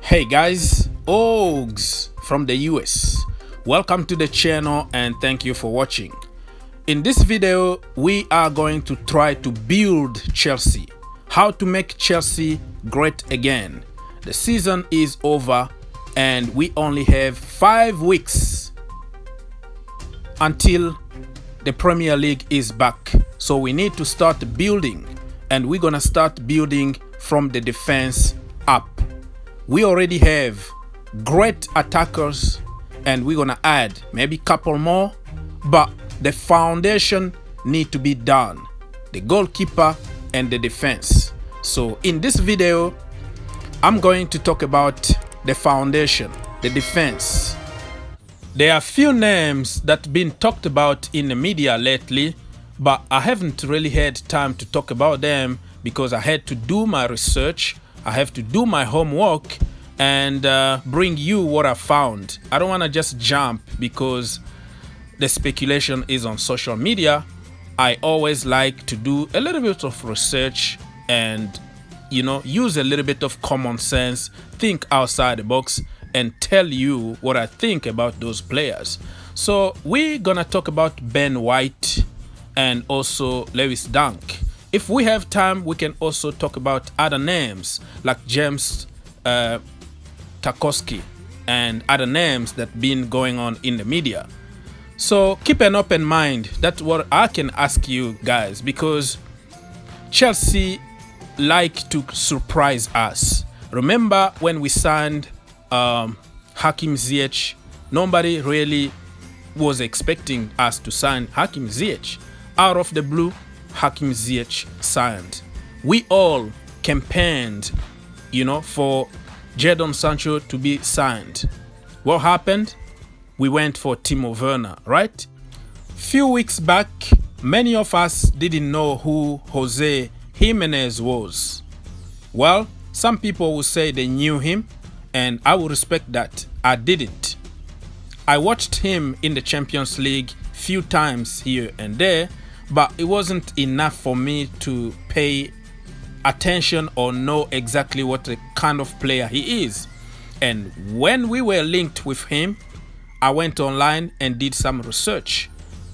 Hey guys, Ogs from the US. Welcome to the channel and thank you for watching. In this video, we are going to try to build Chelsea. How to make Chelsea great again. The season is over and we only have 5 weeks until the Premier League is back. So we need to start building, and we're gonna start building from the defense up. We already have great attackers and we're gonna add maybe a couple more, but the foundation need to be done, the goalkeeper and the defense. So in this video, I'm going to talk about the foundation, the defense. There are few names that been talked about in the media lately, but I haven't really had time to talk about them because I had to do my research. I have to do my homework and bring you what I found. I don't want to just jump because the speculation is on social media. I always like to do a little bit of research and, you know, use a little bit of common sense, think outside the box and tell you what I think about those players. So we're gonna talk about Ben White and also Lewis Dunk. If we have time, we can also talk about other names like James Tarkowski and other names that been going on in the media. So keep an open mind. That's what I can ask you guys, because Chelsea like to surprise us. Remember when we signed Hakim Ziyech? Nobody really was expecting us to sign Hakim Ziyech. Out of the blue, Hakim Ziyech signed. We all campaigned, you know, for Jadon Sancho to be signed. What happened? We went for Timo Werner, right? Few weeks back, many of us didn't know who Jose Jimenez was. Well, some people will say they knew him, and I will respect that. I didn't. I watched him in the Champions League few times here and there, but it wasn't enough for me to pay attention or know exactly what the kind of player he is. And when we were linked with him, I went online and did some research.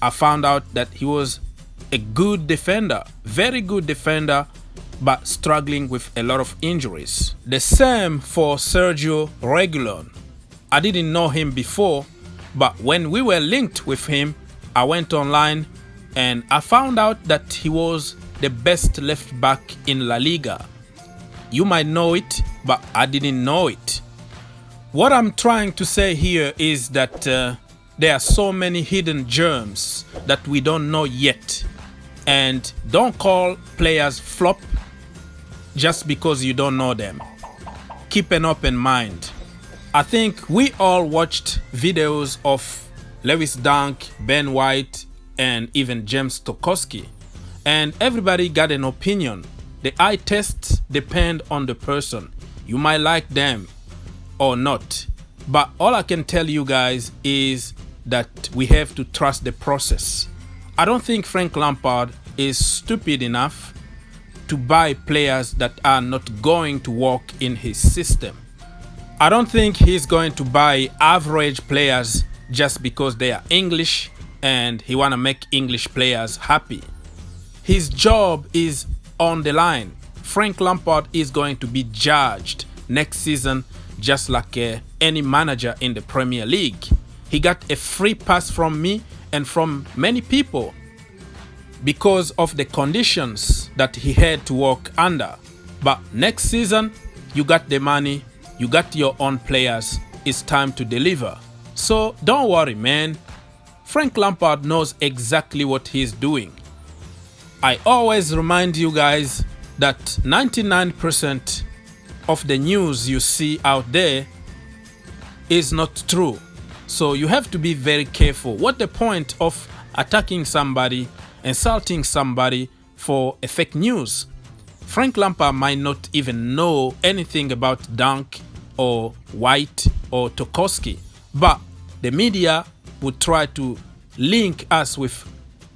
I found out that he was a good defender, very good defender, but struggling with a lot of injuries. The same for Sergio Reguilon. I didn't know him before, but when we were linked with him, I went online and I found out that he was the best left back in La Liga. You might know it, but I didn't know it. What I'm trying to say here is that there are so many hidden germs that we don't know yet. And don't call players flop just because you don't know them. Keep an open mind. I think we all watched videos of Lewis Dunk, Ben White, and even James Tarkowski, and everybody got an opinion. The eye tests depend on the person. You might like them or not, but all I can tell you guys is that we have to trust the process. I don't think Frank Lampard is stupid enough to buy players that are not going to work in his system. I don't think he's going to buy average players just because they are English and he want to make English players happy. His job is on the line. Frank Lampard is going to be judged next season just like any manager in the Premier League. He got a free pass from me and from many people because of the conditions that he had to work under. But next season, you got the money, you got your own players, it's time to deliver. So don't worry, man. Frank Lampard knows exactly what he's doing. I always remind you guys that 99% of the news you see out there is not true. So you have to be very careful. What's the point of attacking somebody, insulting somebody for a fake news? Frank Lampard might not even know anything about Dunk or White or Tarkowski, but the media would try to link us with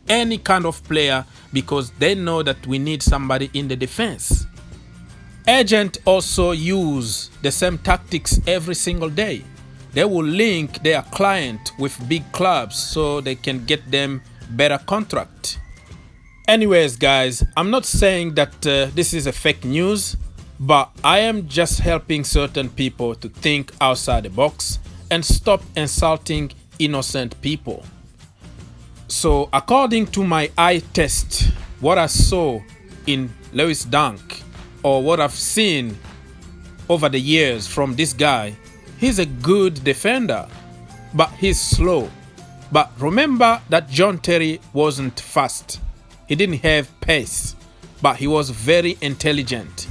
any kind of player because they know that we need somebody in the defense. Agents also use the same tactics every single day. They will link their client with big clubs so they can get them better contract. Anyways, guys, I'm not saying that this is a fake news, but I am just helping certain people to think outside the box and stop insulting innocent people. So according to my eye test, what I saw in Lewis Dunk, or what I've seen over the years from this guy, he's a good defender, but he's slow. But remember that John Terry wasn't fast. He didn't have pace, but he was very intelligent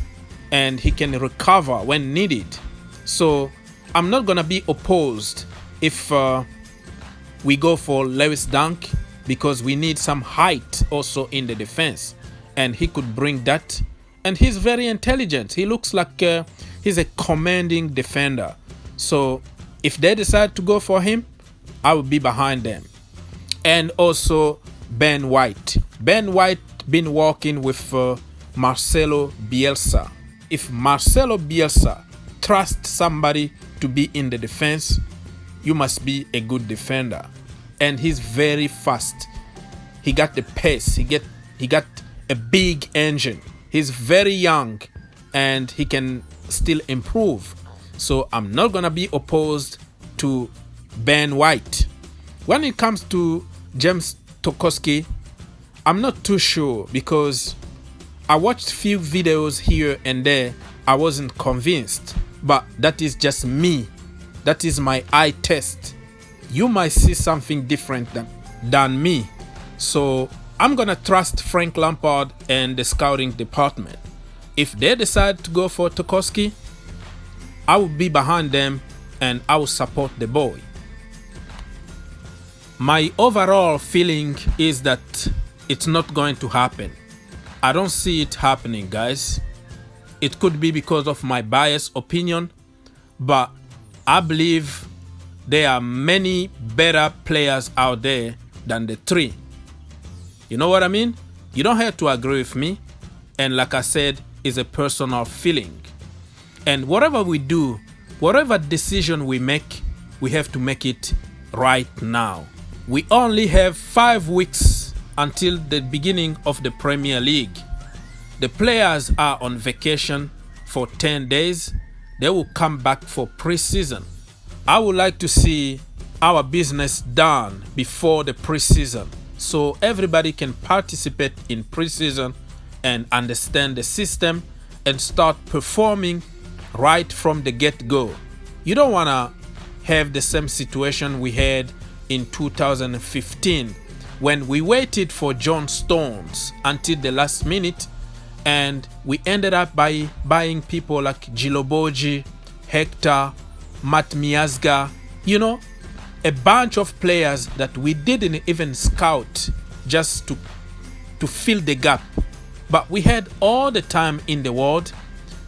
and he can recover when needed. So I'm not gonna be opposed if we go for Lewis Dunk, because we need some height also in the defense, and he could bring that. And he's very intelligent. He looks like he's a commanding defender. So if they decide to go for him, I will be behind them. And also Ben White. Ben White been working with Marcelo Bielsa. If Marcelo Bielsa trusts somebody to be in the defense, you must be a good defender. And he's very fast. He got the pace. He got a big engine. He's very young and he can still improve. So I'm not gonna be opposed to Ben White. When it comes to James Tarkowski, I'm not too sure because I watched few videos here and there. I wasn't convinced, but that is just me. That is my eye test. You might see something different than me. So I'm gonna trust Frank Lampard and the scouting department. If they decide to go for Tarkowski, I will be behind them and I will support the boy. My overall feeling is that it's not going to happen. I don't see it happening, guys. It could be because of my biased opinion, but I believe there are many better players out there than the three. You know what I mean? You don't have to agree with me. And like I said, it's a personal feeling. And whatever we do, whatever decision we make, we have to make it right now. We only have 5 weeks until the beginning of the Premier League. The players are on vacation for 10 days. They will come back for pre-season. I would like to see our business done before the pre-season, so everybody can participate in pre-season and understand the system and start performing right from the get-go. You don't want to have the same situation we had in 2015 when we waited for John Stones until the last minute and we ended up by buying people like Giloboji, Hector, Matt Miazga, you know, a bunch of players that we didn't even scout just to fill the gap. But we had all the time in the world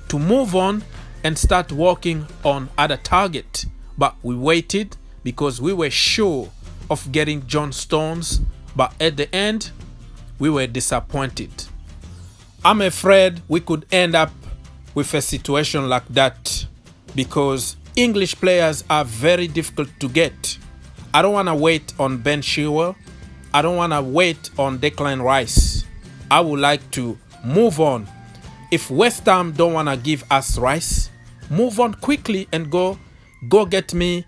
to move on and start working on other target. But we waited because we were sure of getting John Stones, but at the end, we were disappointed. I'm afraid we could end up with a situation like that because English players are very difficult to get. I don't want to wait on Ben Chilwell. I don't want to wait on Declan Rice. I would like to move on. If West Ham don't want to give us Rice, move on quickly and go get me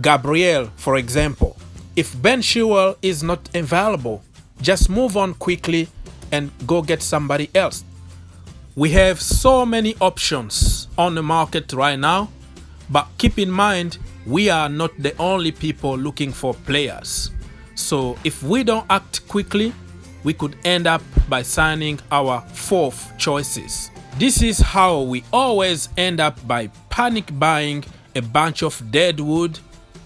Gabriel, for example. If Ben Chilwell is not available, just move on quickly and go get somebody else. We have so many options on the market right now, but keep in mind, we are not the only people looking for players. So if we don't act quickly, we could end up by signing our 4th choices. This is how we always end up by panic buying a bunch of dead wood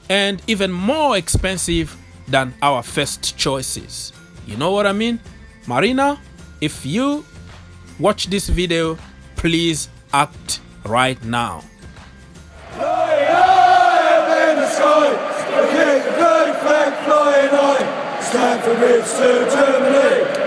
and even more expensive than our first choices. You know what I mean? Marina, if you watch this video, please act right now. In the sky, the king, blue flag flying high. time for Rich to Germany.